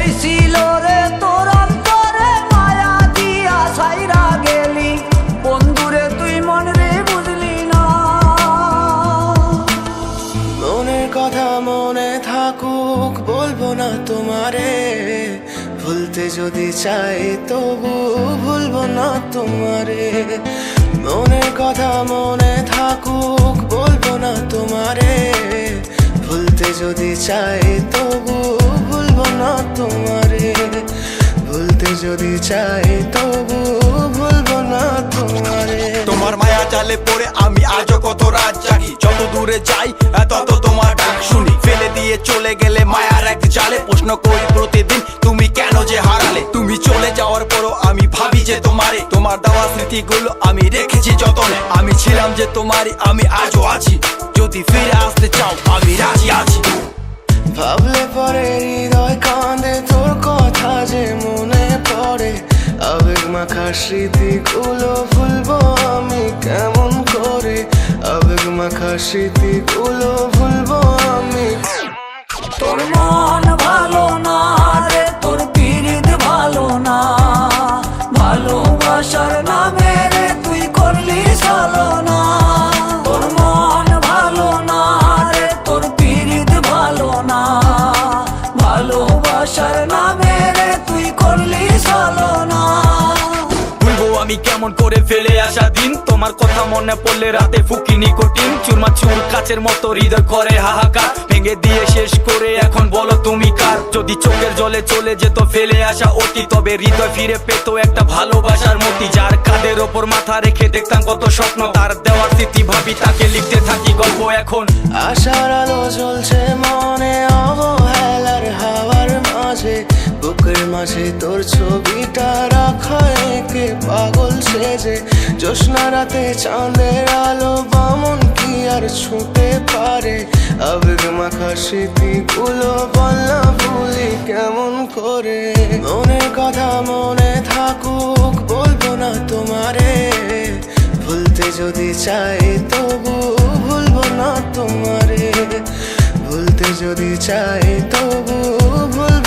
হইছিল রে তোর অন্তরে মায়া দিয়া ছাইরা গেলি বন্ধুরে তুই মন রে বুঝলি না। মনের কথা মনে থাকুক বলবো না তোমারে, ভুলতে যদি চাই তবু ভুলবো না তোমারে। মনের কথা মনে থাকুক বলবো না তোমারে, ভুলতে যদি চাই তবু ভুলবো না তোমারে। ভুলতে যদি চাই তবু ভুলবো না তোমারে। তোমার মায়া জালে পড়ে আমি আজও কত রাত জাগি, যত দূরে যাই তত তোমার ডাক শুনি। ফেলে দিয়ে চলে গেলে মায়ার এক জালে প্রশ্ন করি প্রতিদিন তুমি কেন যে হারালে। তুমি চলে যাওয়ার পরও আমি ভাবি যে তোমারে, তোমার দেওয়া স্মৃতিগুলো আমি রেখেছি যতনে। আমি ছিলাম যে তোমারই, আমি আজও আছি, যদি ফিরে আসতে চাও আমি রাজি আছি। ভাবলে পরে হৃদয় কাঁদে তোর কথা যে মনে পড়ে, আবেগ মাখা স্মৃতিগুলো ভুলবো আমি কেমন করে। আবেগ মাখা স্মৃতিগুলো ভুলবো আমি। তোর মন ভালো না রে, তোর পীড়িত ভালো না, ভালোবাসার নামে রে তুই করলি ছলনা। তোর মন ভালো না রে, তোর পীড়িত ভালো না, ভালোবাসার নামে রে তুই করলি ছলনা। ভুলবো আমি কেমন করে ফেলে আসা দিন, তোমার কথা মনে পড়লে রাতে ফুকি নিকোটিন। চুরমাচুর কাচের মতো হৃদয় করে হাহাকার, ভেঙে দিয়ে শেষ করে এখন বলো তুমি কার। যদি চোখের জলে চলে যেত ফেলে আসা অতি, তবে হৃদয় ফিরে পেত একটা ভালোবাসার মতি। যার কাঁধের ওপর মাথা রেখে দেখতাম কত স্বপ্ন, তার দেওয়ার স্মৃতি ভাবি তাকে লিখতে থাকি গল্প এখন। আশার আলো জ্বলছে মনে অবহেলার হাওয়ার মাঝে, বুকের মাঝে তোর ছবিটা রাখা একে পাগল সেজে। জ্যোৎস্না রাতে চাঁদের আলো বামন কি আর ছুঁতে পারে। আবেগ মাখা স্মৃতিগুলো বল না ভুলি কেমন করে। মনের কথা মনে থাকুক বলবো না তোমারে, ভুলতে যদি চাই তবু ভুলবো না তোমারে। ভুলতে যদি চাই তবু ভুলবো